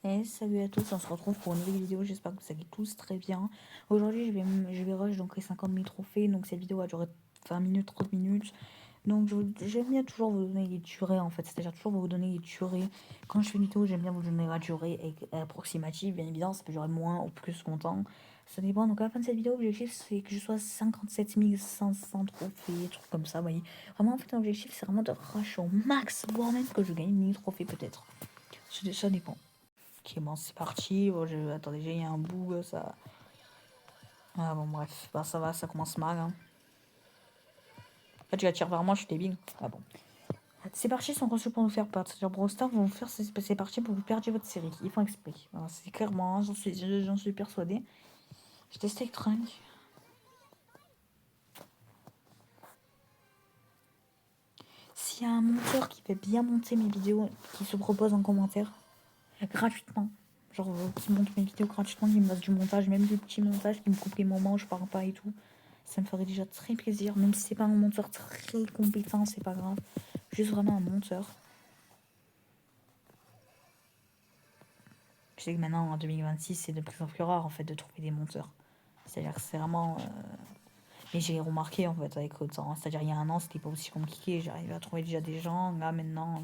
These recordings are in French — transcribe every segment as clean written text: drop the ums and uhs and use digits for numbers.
Et salut à tous, on se retrouve pour une nouvelle vidéo, j'espère que vous allez tous très bien. Aujourd'hui je vais rush donc les 50 000 trophées, donc cette vidéo va durer 20 minutes, 30 minutes. Donc j'aime bien toujours vous donner les durées en fait, c'est-à-dire toujours vous donner les durées. Quand je fais une vidéo, j'aime bien vous donner la durée approximative, bien évidemment ça peut durer moins ou plus longtemps. Ça dépend, donc à la fin de cette vidéo, l'objectif c'est que je sois 57 500 trophées, trucs comme ça, vous voyez. Vraiment en fait l'objectif c'est vraiment de rush au max, voire même que je gagne 1000 trophées peut-être. Ça dépend. Ok, bon, c'est parti. Bon, attends, déjà, il y a un bug, ça. Ah, bon, bref. Bah, ça va, ça commence mal. Hein. En fait, tu attires vers moi, je suis débile. Ah, bon. Ces parties sont conçues pour nous faire perdre. C'est-à-dire, Brawl Stars vont vous faire ces parties pour que vous perdiez votre série. Ils font exprès. Voilà, c'est clairement, j'en suis persuadée. J'ai testé avec Trunk. S'il y a un monteur qui fait bien monter mes vidéos, qui se propose en commentaire, gratuitement, genre qui monte mes vidéos gratuitement, qui me fasse du montage, même du petit montage, qui me coupe les moments où je parle pas et tout, ça me ferait déjà très plaisir, même si c'est pas un monteur très compétent, c'est pas grave, juste vraiment un monteur. Je sais que maintenant en 2026 c'est de plus en plus rare en fait de trouver des monteurs, c'est-à-dire que c'est vraiment mais j'ai remarqué en fait avec le temps, c'est-à-dire il y a un an c'était pas aussi compliqué, j'arrivais à trouver déjà des gens, là maintenant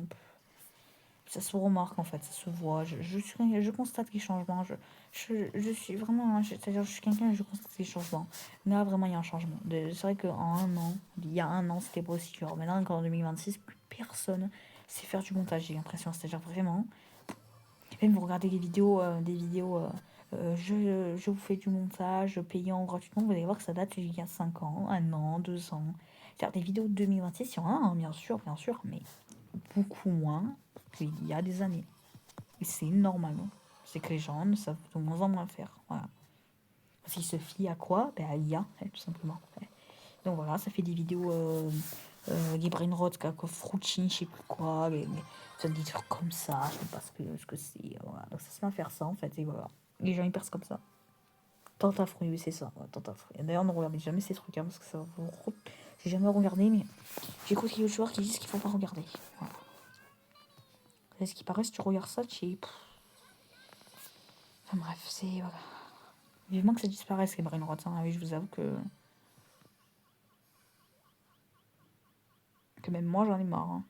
ça se remarque en fait, ça se voit. Je constate les changements. Je suis vraiment, c'est-à-dire je suis quelqu'un, je constate les changements. Là vraiment il y a un changement. C'est vrai qu'en un an, il y a un an c'était pas aussi dur. Maintenant en 2026, plus personne sait faire du montage. J'ai l'impression, c'est-à-dire vraiment. Même vous regardez les vidéos, des vidéos. Je vous fais du montage payant gratuitement. Vous allez voir que ça date il y a 5 ans, un an, 2 ans. C'est-à-dire des vidéos de 2026, il y en a, hein, bien sûr, mais beaucoup moins qu'il y a des années. Et c'est normal. Hein. C'est que les gens ne savent de moins en moins faire. Voilà. Parce qu'ils se fient à quoi? Ben à l'IA, tout simplement. Donc voilà, ça fait des vidéos les brainrots, Frucci, je sais plus quoi, des trucs comme ça, je sais pas ce que c'est. Voilà. Donc ça se met à faire ça en fait, et voilà. Les gens ils percent comme ça. Tente à fruit, oui, c'est ça. Ouais, tente à fruit. D'ailleurs, ne regardez jamais ces trucs, hein, parce que ça vous. J'ai jamais regardé, mais j'écoute les youtubeurs qui disent qu'il faut pas regarder. Voilà. Est-ce qu'il paraît, si tu regardes ça, tu es. Enfin bref, c'est. Voilà. Vivement que ça disparaisse, les brainrots. Hein. Ah oui, je vous avoue que même moi, j'en ai marre. Hein.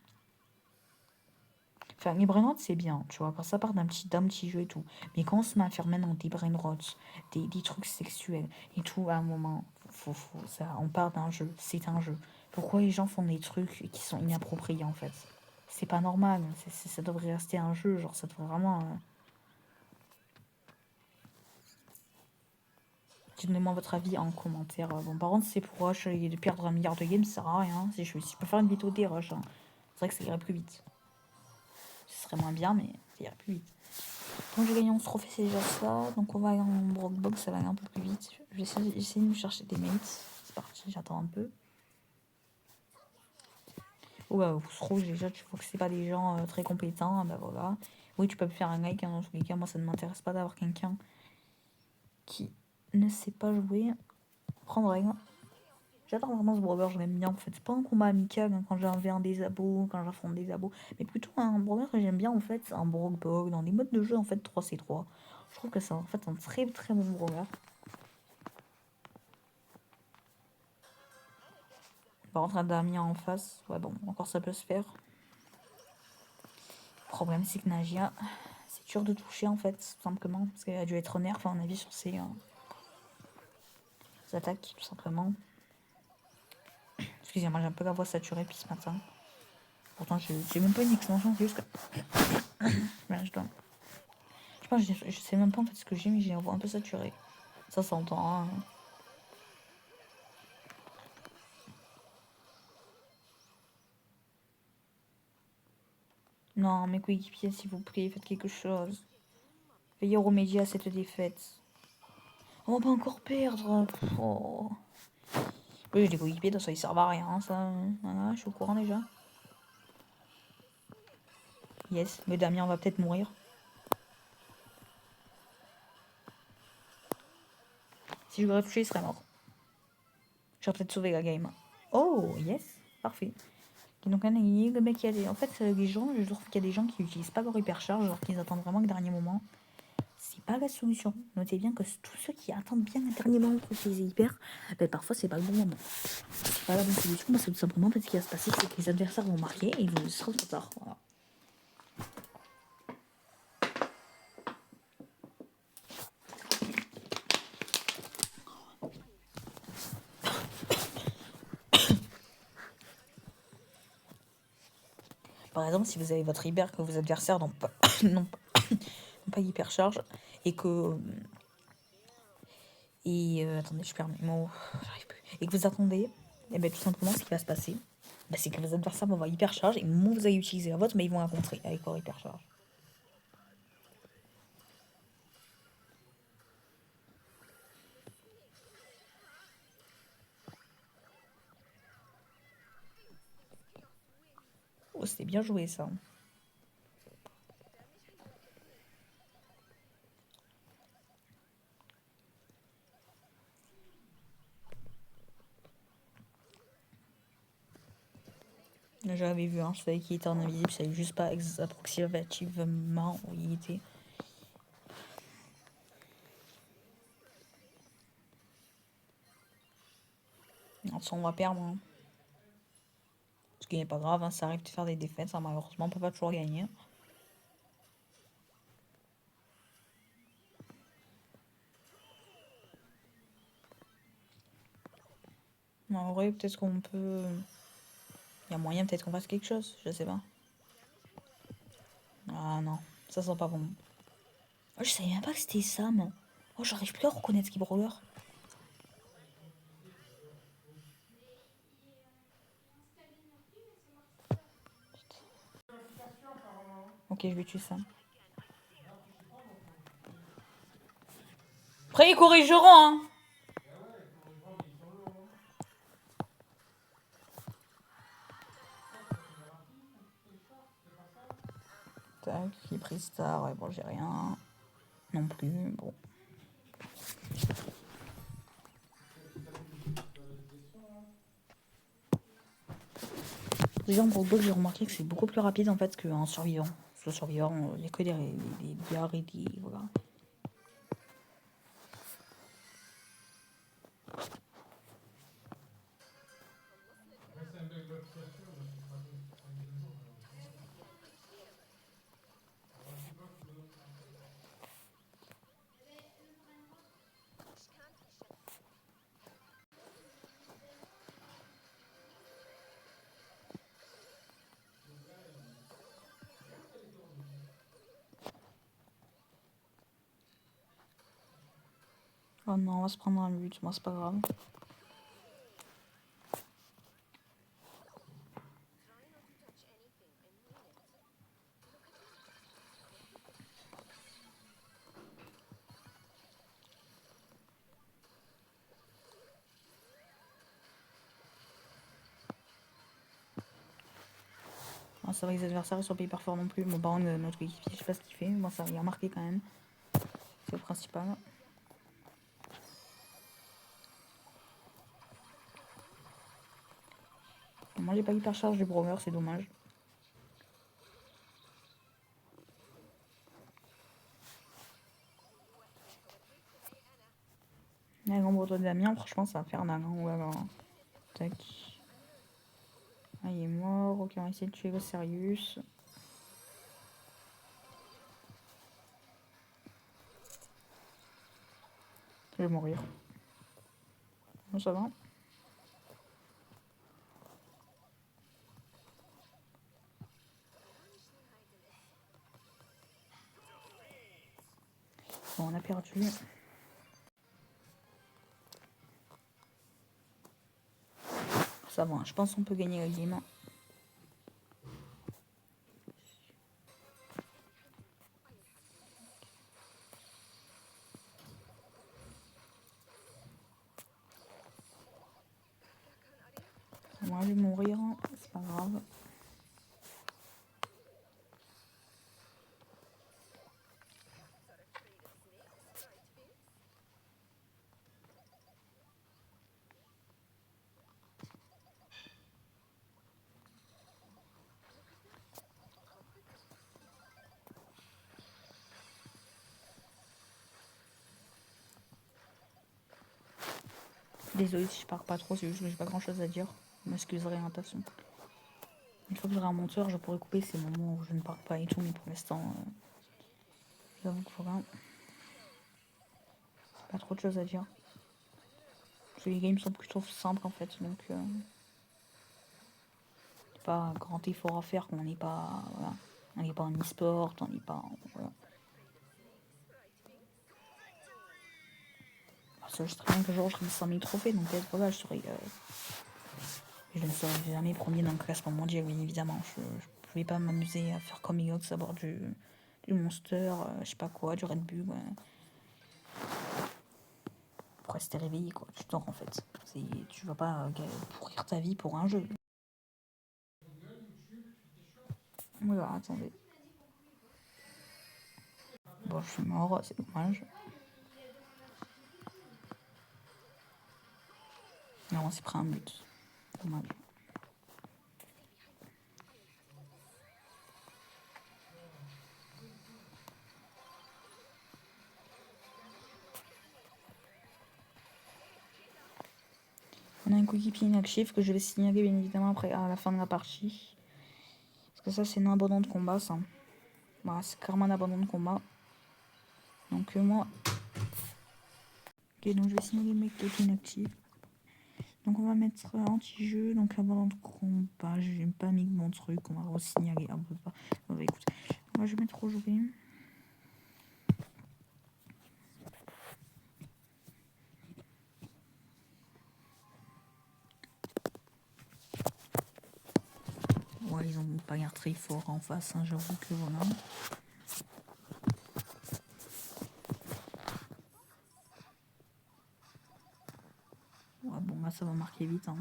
Enfin, les brainrots, c'est bien, tu vois, quand ça part d'un petit jeu et tout. Mais quand on se met à faire maintenant des brainrots, des trucs sexuels et tout, à un moment, ça, on part d'un jeu, c'est un jeu. Pourquoi les gens font des trucs qui sont inappropriés, en fait? C'est pas normal, ça devrait rester un jeu, genre, ça devrait vraiment... Donnez-moi votre avis en commentaire. Bon, par contre, c'est pour rush de perdre 1 milliard de games, ça sert à rien. Si je peux faire une vidéo des rush, hein. C'est vrai que ça irait plus vite. Ce serait moins bien, mais ça irait plus vite. Donc j'ai gagné 11 trophées, c'est déjà ça. Donc on va aller en Brock Box, ça va aller un peu plus vite. Je vais essayer de me chercher des mates. C'est parti, j'attends un peu. Ouais, vous se rouge déjà, tu vois que c'est pas des gens très compétents. Bah voilà. Oui, tu peux me faire un like, hein, dans tous les cas. Moi, ça ne m'intéresse pas d'avoir quelqu'un qui ne sait pas jouer. Prendre règle. J'adore vraiment ce brawler, je l'aime bien en fait. C'est pas un combat amical hein, quand j'avais un des abos, quand j'affronte des abos, mais plutôt un brawler que j'aime bien en fait, un Brock Bog, dans des modes de jeu en fait 3C3. Je trouve que c'est en fait un très très bon brawler. Par contre, un Damien en face, ouais bon, encore ça peut se faire. Le problème c'est que Nagia, c'est dur de toucher en fait, tout simplement, parce qu'elle a dû être nerf à mon avis sur ses attaques, tout simplement. Excusez-moi, j'ai un peu la voix saturée puis ce matin. Pourtant, j'ai même pas une extension, c'est juste que... Voilà, je dois... Je sais même pas en fait ce que j'ai, mais j'ai la voix un peu saturée. Ça s'entend. Hein. Non, mes coéquipiers, s'il vous plaît, faites quelque chose. Veuillez remédier à cette défaite. On va pas encore perdre. Oh. Oui, j'ai des coéquipiers, de ça, ils servent à rien. Ça, voilà, je suis au courant déjà. Yes, mais Damien va peut-être mourir. Si je l'aurais touché, il serait mort. J'aurais peut-être sauvé la game. Oh, yes, parfait. Donc le mec, il y a des... En fait, les gens, je trouve qu'il y a des gens qui n'utilisent pas leur hypercharge, genre qu'ils attendent vraiment le dernier moment. C'est pas la solution. Notez bien que tous ceux qui attendent bien le dernier moment pour utiliser hyper, ben parfois c'est pas le bon moment. C'est pas la bonne solution, parce que tout simplement, en fait, ce qui va se passer, c'est que les adversaires vont marquer et ils vont se trop tard. Voilà. Par exemple, si vous avez votre hyper que vos adversaires n'ont pas, n'ont pas hyper charge et que. Attendez, je perds mes mots. J'arrive plus. Et que vous attendez, et bien tout simplement, ce qui va se passer, ben, c'est que vos adversaires vont avoir hyper charge et au moment où vous allez utiliser la vôtre, mais ils vont la contrer avec leur hyper charge. Oh, c'était bien joué ça. J'avais vu, je savais qu'il était en invisible, je savais juste pas approximativement où il était. Alors, ça, on va perdre. Ce qui n'est pas grave, ça arrive de faire des défaites, ça malheureusement on peut pas toujours gagner. En vrai, peut-être qu'on peut... Il y a moyen peut-être qu'on fasse quelque chose, je sais pas. Ah non, ça sent pas bon. Oh, je savais même pas que c'était Sam. Oh, j'arrive plus à reconnaître Skip Brawler. Ok, je vais tuer Sam. Après, ils corrigeront, Tac, j'ai pris Star, ouais, bon, j'ai rien. Non plus, bon. Déjà, en Brawl j'ai remarqué que c'est beaucoup plus rapide en fait qu'en survivant. Parce que survivant, il n'y a que des diarrhées et des. Voilà. Oh non, on va se prendre un but, moi c'est pas grave. Ah, ça va, les adversaires ils sont pas hyper forts non plus. Bon, par contre, notre équipe, je sais pas ce qu'il fait. Bon, ça il a marqué quand même. C'est le principal. Moi j'ai pas hyper charge du Brawler, c'est dommage. La l'ombre de Damien, franchement, ça va faire un ou alors. Tac. Ah, il est mort. Ok, on va essayer de tuer le Sirius. Je vais mourir. Bon, ça va. Bon, on a perdu. Ça va, je pense qu'on peut gagner la game. On va aller mourir, c'est pas grave. Désolée si je parle pas trop, c'est juste que j'ai pas grand chose à dire. Vous m'excuserez, hein, de toute façon. Une fois que j'aurai un monteur, je pourrai couper ces moments où je ne parle pas et tout, mais pour l'instant, j'avoue que voilà. Pas trop de choses à dire. Parce que les games sont plutôt simples en fait, donc pas un grand effort à faire, qu'on n'est pas. Voilà. On n'est pas en e-sport, on n'est pas. Voilà. Parce que je sais très bien qu'un jour je serai 100 000 trophées, donc peut-être voilà, je ne serai jamais premier dans le classement mondial, bien évidemment. Je ne vais pas m'amuser à faire comme Inox, à boire du Monster, je sais pas quoi, du Red Bull. Ouais. Pour rester réveillé, quoi. Tu dors en fait. Tu vas pas pourrir ta vie pour un jeu. Voilà, attendez. Bon, je suis mort, c'est dommage. Non, on s'est pris un but. Dommage. On a un coéquipier inactif que je vais signaler bien évidemment après à la fin de la partie. Parce que ça, c'est un abandon de combat, ça. Voilà, c'est carrément un abandon de combat. Donc moi... Ok, donc je vais signaler le mec qui est inactif. Donc on va mettre anti-jeu, donc abandon de combat. J'ai pas mis mon truc, on va re-signaler. Ah, bah, bah, écoute, moi je vais mettre rejouer. Ouais, ils ont pas l'air très forts en face, hein, j'avoue que voilà. Ouais, bon, là ça va marquer vite. Hein.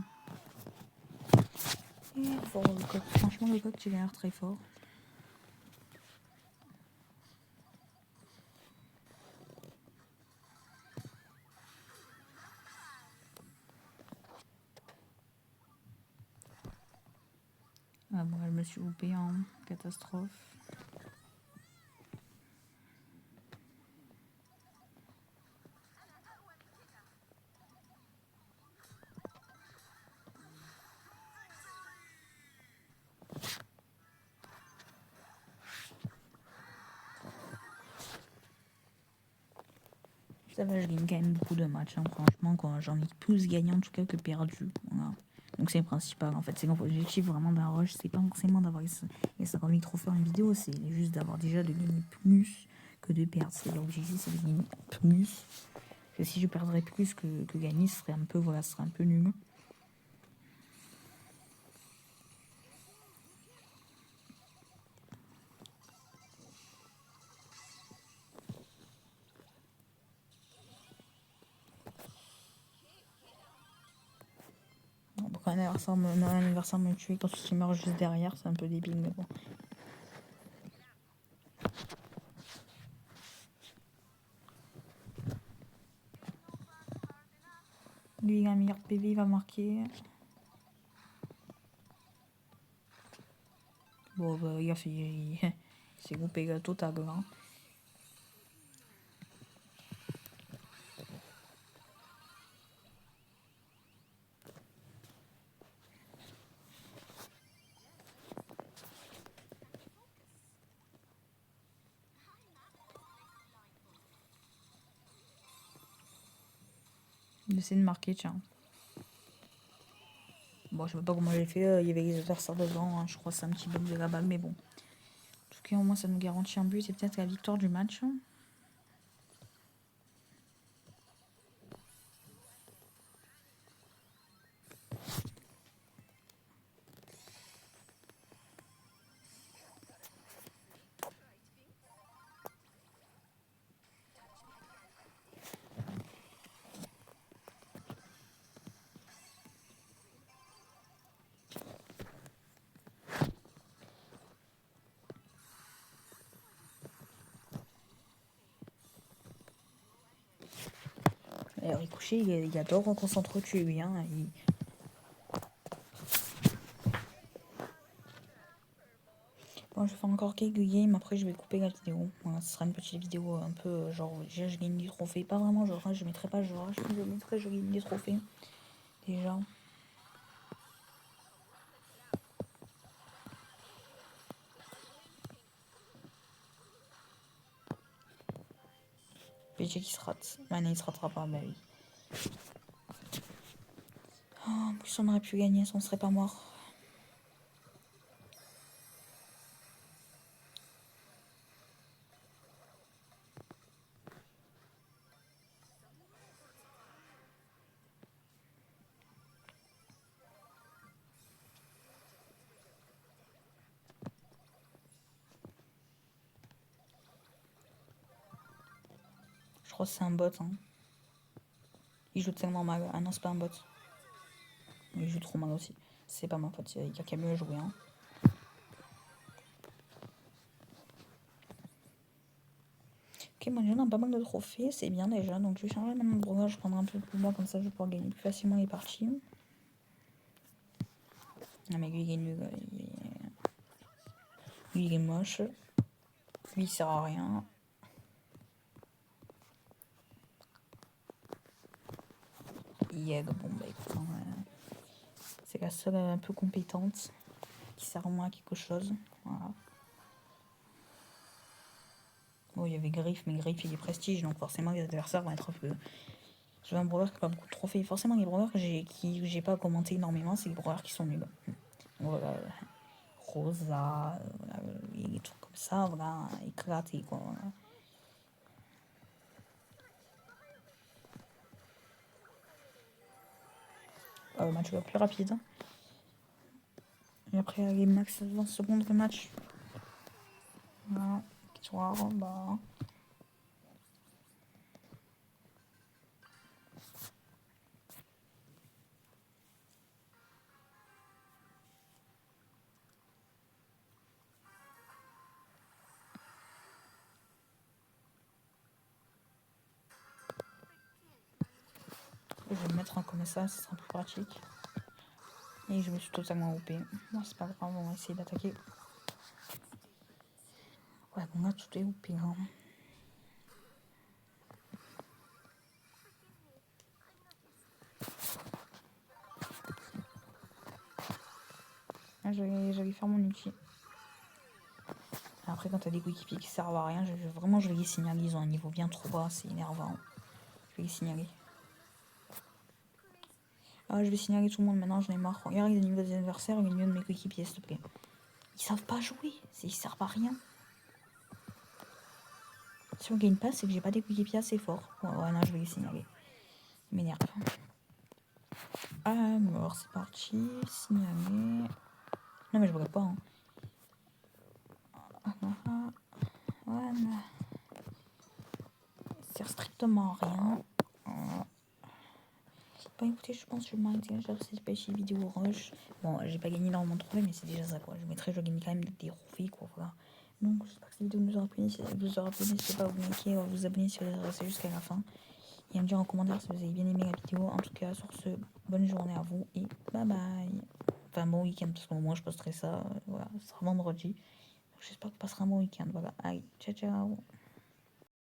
Et fort, le coq. Franchement, le coq, il a l'air très fort. Ah bon, je me suis loupée en catastrophe. Ça va, je gagne quand même beaucoup de matchs, hein, franchement, quoi. J'en ai plus gagné en tout cas que perdu. Voilà. Donc c'est le principal en fait. C'est l'objectif vraiment d'un rush, c'est pas forcément d'avoir les 50 000 trophées en vidéo, c'est juste d'avoir déjà de gagner plus que de perdre. C'est l'objectif, c'est de gagner plus. Parce que si je perdrais plus que gagner, ce serait un peu, voilà, ce serait un peu nul. Bon, quand un anniversaire me tuer quand tu meurs juste derrière, c'est un peu débile, mais bon. Lui, il a un milliard de PV, il va marquer. Bon, bah, il a fait. Il s'est coupé la totale, hein. Il essaie de marquer, tiens. Bon, je sais pas comment j'ai fait, il y avait les adversaires devant, hein. Je crois que c'est un petit bug de la balle, mais bon. En tout cas, au moins, ça nous garantit un but et peut-être la victoire du match. Alors, Ricochet, il adore qu'on s'entretue, lui. Hein. Bon, je vais faire encore quelques games, après je vais couper la vidéo. Voilà, ce sera une petite vidéo un peu genre, déjà je gagne des trophées, pas vraiment genre, je mettrai pas genre, je mettrai je gagne des trophées, déjà. PG qui se rate, non il se ratera pas, bah oui. Oh, en plus on aurait pu gagner, on serait pas mort. Je crois que c'est un bot, hein. Il joue tellement mal. Ah non, c'est pas un bot. Il joue trop mal aussi. C'est pas ma faute, il y a qu'à mieux jouer, hein. Ok, moi j'ai pas mal de trophées, c'est bien déjà. Donc je vais changer maintenant de brouillard, je prendrai un peu pour moi, comme ça je vais pouvoir gagner plus facilement les parties. Non mais lui il gagne, lui il est moche. Lui il sert à rien. Yeg, bon bah écoute, c'est la seule un peu compétente qui sert au moins à quelque chose. Voilà. Bon, il y avait Griff, mais Griff il est prestige, donc forcément les adversaires vont être un peu. J'ai un brawler qui a pas beaucoup de trophées. Forcément, les brawlers que j'ai pas commenté énormément, c'est les brawlers qui sont nuls. Voilà. Rosa, voilà, les trucs comme ça, voilà, éclaté quoi. Voilà. Le match va plus rapide. Et après, les max 20 secondes de match. Voilà, victoire, bah. Je vais me mettre un comme ça sera plus pratique. Et je me suis totalement OP. Bon, c'est pas grave, on va essayer d'attaquer. Ouais, bon, là, tout est OP. Hein. J'allais faire mon ulti. Après, quand t'as des coéquipiers qui servent à rien, je vais les signaler. Ils ont un niveau bien trop bas, c'est énervant. Je vais les signaler. Ah, je vais signaler tout le monde maintenant, j'en ai marre. Regarde les niveaux des adversaires et les niveaux de mes coéquipiers, s'il te plaît. Ils savent pas jouer, ils servent à rien. Si on gagne pas, c'est que j'ai pas des coéquipiers assez forts. Ouais, non, je vais les signaler. Ils m'énervent. Alors, c'est parti. Signaler. Non, mais je vois pas. Hein. Voilà. Ça sert strictement à rien. Bah écoutez, je pense que je vais m'arrêter là. Cette petite vidéo rush. Bon, j'ai pas gagné énormément de trophées, mais c'est déjà ça quoi. Je gagne quand même des trophées quoi. Voilà. Donc, j'espère que cette vidéo vous aura plu. Si vous aura plu, n'hésitez pas à vous liker, à vous abonner si vous êtes resté jusqu'à la fin. Et à me dire en commentaire si vous avez bien aimé la vidéo. En tout cas, sur ce, bonne journée à vous et bye bye. Enfin, bon week-end, parce qu'au moins je posterai ça. Voilà, ce sera vendredi. J'espère que vous passerez un bon week-end. Voilà, allez, ciao ciao.